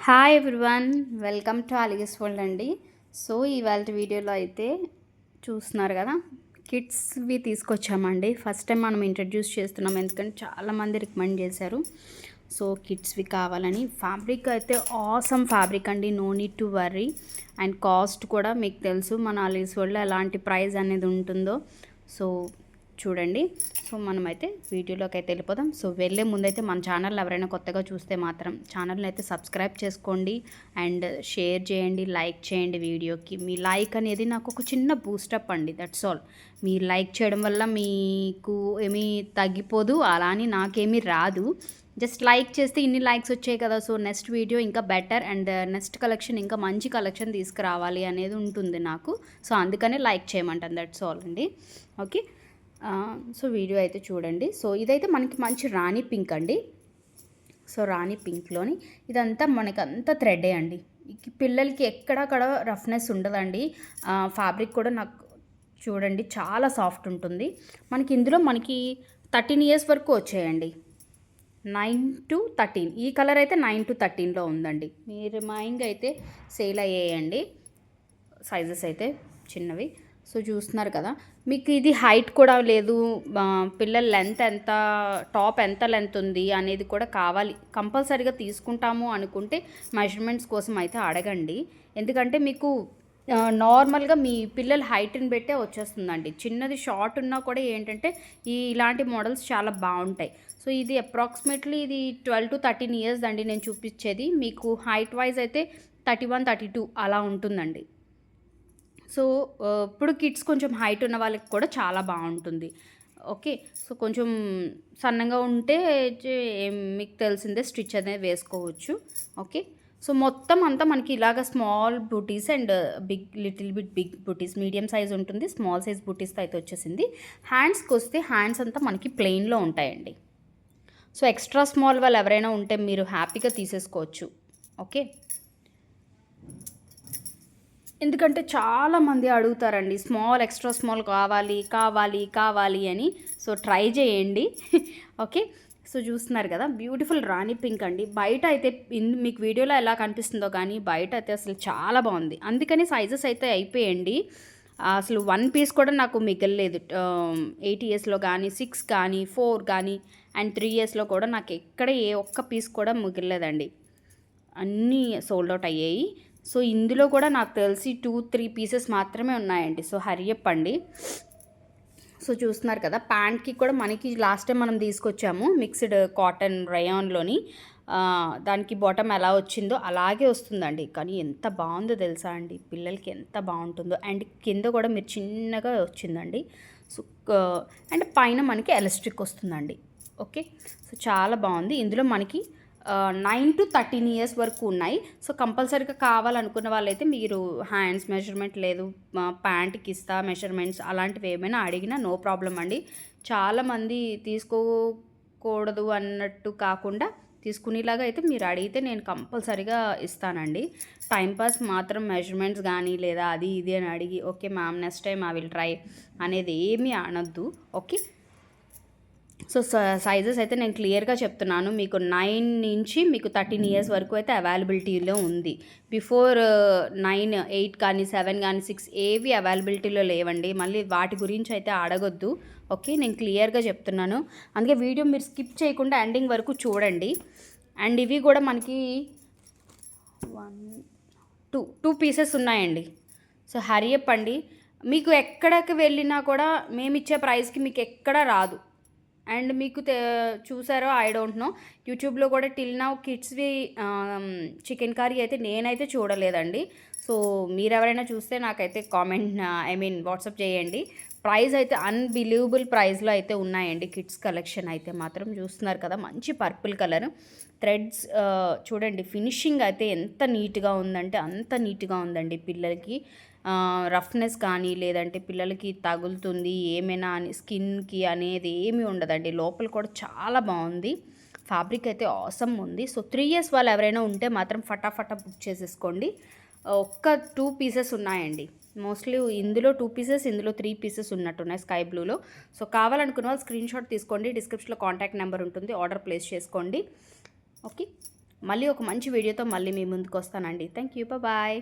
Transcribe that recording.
Hi everyone, welcome to అలిగస్ world అండి. So ఇవాళ వీడియోలో అయితే చూస్తున్నారు కదా, కిడ్స్వి తీసుకొచ్చామండి. ఫస్ట్ టైం మనం ఇంట్రడ్యూస్ చేస్తున్నాం, ఎందుకంటే చాలామంది రికమెండ్ చేశారు. సో కిడ్స్వి కావాలని. ఫ్యాబ్రిక్ అయితే ఆసమ్ ఫ్యాబ్రిక్ అండి, no need to worry. And cost కూడా మీకు తెలుసు మన అలిగస్ వరల్డ్లో ఎలాంటి ప్రైస్ అనేది ఉంటుందో. సో చూడండి. సో మనమైతే వీడియోలోకి అయితే వెళ్ళిపోదాం. సో వెళ్ళే ముందైతే మన ఛానల్ ఎవరైనా కొత్తగా చూస్తే మాత్రం ఛానల్ని అయితే సబ్స్క్రైబ్ చేసుకోండి అండ్ షేర్ చేయండి, లైక్ చేయండి వీడియోకి. మీ లైక్ అనేది నాకు ఒక చిన్న బూస్టప్ అండి, దట్స్ ఆల్. మీరు లైక్ చేయడం వల్ల మీకు ఏమీ తగ్గిపోదు, అలా అని నాకేమీ రాదు. జస్ట్ లైక్ చేస్తే ఇన్ని లైక్స్ వచ్చాయి కదా, సో నెక్స్ట్ వీడియో ఇంకా బెటర్ అండ్ నెక్స్ట్ కలెక్షన్ ఇంకా మంచి కలెక్షన్ తీసుకురావాలి అనేది ఉంటుంది నాకు. సో అందుకనే లైక్ చేయమంటాను, దట్స్ ఆల్ అండి. ఓకే, సో వీడియో అయితే చూడండి. సో ఇదైతే మనకి మంచి రాణి పింక్ అండి. సో రాణి పింక్లోని ఇదంతా మనకి అంతా థ్రెడ్డే అండి. పిల్లలకి ఎక్కడక్కడ రఫ్నెస్ ఉండదండి. ఫ్యాబ్రిక్ కూడా నాకు చూడండి చాలా సాఫ్ట్ ఉంటుంది. మనకి ఇందులో మనకి 13 years వరకు వచ్చాయండి. 9 to 13, ఈ కలర్ అయితే 9 to 13లో ఉందండి. మీరు మైంగ్ అయితే సేల్ అయ్యేయండి. సైజెస్ అయితే చిన్నవి. సో చూస్తున్నారు కదా, మీకు ఇది హైట్ కూడా లేదు, పిల్లల లెంత్ ఎంత, టాప్ ఎంత లెంత్ ఉంది అనేది కూడా కావాలి. కంపల్సరీగా తీసుకుంటాము అనుకుంటే మెజర్మెంట్స్ కోసం అయితే అడగండి. ఎందుకంటే మీకు నార్మల్గా మీ పిల్లల హైట్ని బట్టే వచ్చేస్తుందండి. చిన్నది షార్ట్ ఉన్నా కూడా ఏంటంటే ఇలాంటి మోడల్స్ చాలా బాగుంటాయి. సో ఇది అప్రాక్సిమేట్లీ ఇది 12 to 13 years అండి నేను చూపించేది. మీకు హైట్ వైజ్ అయితే 31, 32 అలా ఉంటుందండి. సో ఇప్పుడు కిడ్స్ కొంచెం హైట్ ఉన్న వాళ్ళకి కూడా చాలా బాగుంటుంది. ఓకే, సో కొంచెం సన్నగా ఉంటే మీకు తెలిసిందే, స్టిచ్ అనేది వేసుకోవచ్చు. ఓకే, సో మొత్తం అంతా మనకి ఇలాగ small booties and little big booties, medium size ఉంటుంది, స్మాల్ సైజ్ బూటీస్తో అయితే వచ్చేసింది. హ్యాండ్స్కి వస్తే హ్యాండ్స్ అంతా మనకి ప్లెయిన్లో ఉంటాయండి. సో ఎక్స్ట్రా స్మాల్ వాళ్ళు ఎవరైనా ఉంటే మీరు హ్యాపీగా తీసేసుకోవచ్చు. ఓకే, ఎందుకంటే చాలామంది అడుగుతారండి స్మాల్, ఎక్స్ట్రా స్మాల్ కావాలి కావాలి కావాలి అని. సో ట్రై చేయండి. ఓకే, సో చూస్తున్నారు కదా, బ్యూటిఫుల్ రాణి పింక్ అండి. బయట అయితే మీకు వీడియోలో ఎలా కనిపిస్తుందో కానీ బయట అయితే అసలు చాలా బాగుంది. అందుకని సైజెస్ అయితే అయిపోయండి. అసలు 1 piece కూడా నాకు మిగలలేదు. 8 yearsలో కానీ 6 కానీ 4 కానీ అండ్ 3 yearsలో కూడా నాకు ఎక్కడ ఏ ఒక్క పీస్ కూడా మిగలలేదండి. అన్నీ సోల్డ్ అవుట్ అయ్యాయి. సో ఇందులో కూడా నాకు తెలిసి 2-3 pieces మాత్రమే ఉన్నాయండి. సో హరియప్ అండి. సో చూస్తున్నారు కదా, ప్యాంట్కి కూడా మనకి లాస్ట్ టైం మనం తీసుకొచ్చాము మిక్స్డ్ కాటన్ రయాన్లోని. దానికి బాటమ్ ఎలా వచ్చిందో అలాగే వస్తుందండి. కానీ ఎంత బాగుందో తెలుసా అండి, పిల్లలకి ఎంత బాగుంటుందో. అండ్ కింద కూడా మీరు చిన్నగా వచ్చిందండి. సో అండ్ పైన మనకి ఎలాస్టిక్ వస్తుందండి. ఓకే, సో చాలా బాగుంది. ఇందులో మనకి 9 to 13 years వరకు ఉన్నాయి. సో కంపల్సరీగా కావాలనుకున్న వాళ్ళైతే మీరు హ్యాండ్స్ మెజర్మెంట్ లేదు, ప్యాంట్కి ఇస్తా మెజర్మెంట్స్ అలాంటివి ఏమైనా అడిగినా నో ప్రాబ్లం అండి. చాలామంది తీసుకోకూడదు అన్నట్టు కాకుండా తీసుకునేలాగా అయితే మీరు అడిగితే నేను కంపల్సరీగా ఇస్తానండి. టైంపాస్ మాత్రం మెజర్మెంట్స్ కానీ లేదా అది ఇది అని అడిగి okay ma'am next time I will try అనేది ఏమీ అనొద్దు. ఓకే, సో సైజెస్ అయితే నేను క్లియర్గా చెప్తున్నాను. మీకు 9 నుంచి మీకు 13 years వరకు అయితే అవైలబిలిటీలో ఉంది. బిఫోర్ 9, 8 కానీ 7 కానీ 6 ఏవి అవైలబిలిటీలో లేవండి. మళ్ళీ వాటి గురించి అయితే అడగొద్దు. ఓకే, నేను క్లియర్గా చెప్తున్నాను. అందుకే వీడియో మీరు స్కిప్ చేయకుండా ఎండింగ్ వరకు చూడండి. అండ్ ఇవి కూడా మనకి 2 pieces ఉన్నాయండి. సో హరియప్ అండి. మీకు ఎక్కడికి వెళ్ళినా కూడా మేము ఇచ్చే ప్రైస్కి మీకు ఎక్కడా రాదు. అండ్ మీకు చూసారో ఐ డోంట్ నో, యూట్యూబ్లో కూడా టిల్ నౌ కిడ్స్వి చికెన్ కర్రీ అయితే నేనైతే చూడలేదండి. సో మీరు ఎవరైనా చూస్తే నాకైతే కామెంట్ వాట్సాప్ చేయండి. ప్రైస్ అయితే అన్బిలీవబుల్ ప్రైస్లో అయితే ఉన్నాయండి. కిడ్స్ కలెక్షన్ అయితే మాత్రం చూస్తున్నారు కదా, మంచి పర్పుల్ కలర్ థ్రెడ్స్. చూడండి ఫినిషింగ్ అయితే ఎంత నీట్గా ఉందంటే అంత నీట్గా ఉందండి. పిల్లలకి రఫ్నెస్ కానీ లేదంటే పిల్లలకి తగులుతుంది ఏమైనా అని స్కిన్కి అనేది ఏమీ ఉండదండి. లోపల కూడా చాలా బాగుంది. ఫ్యాబ్రిక్ అయితే ఆసమ్ ఉంది. సో 3 years వాళ్ళు ఎవరైనా ఉంటే మాత్రం ఫటాఫటా బుక్ చేసేసుకోండి. ఒక్క 2 pieces ఉన్నాయండి. మోస్ట్లీ ఇందులో 2 pieces, ఇందులో 3 pieces ఉన్నట్టున్నాయి స్కై బ్లూలో. సో కావాలనుకున్న వాళ్ళు స్క్రీన్ షాట్ తీసుకోండి. డిస్క్రిప్షన్లో కాంటాక్ట్ నెంబర్ ఉంటుంది, ఆర్డర్ ప్లేస్ చేసుకోండి. ఓకే, మళ్ళీ ఒక మంచి వీడియోతో మళ్ళీ మీ ముందుకు వస్తానండి. Thank you, bye.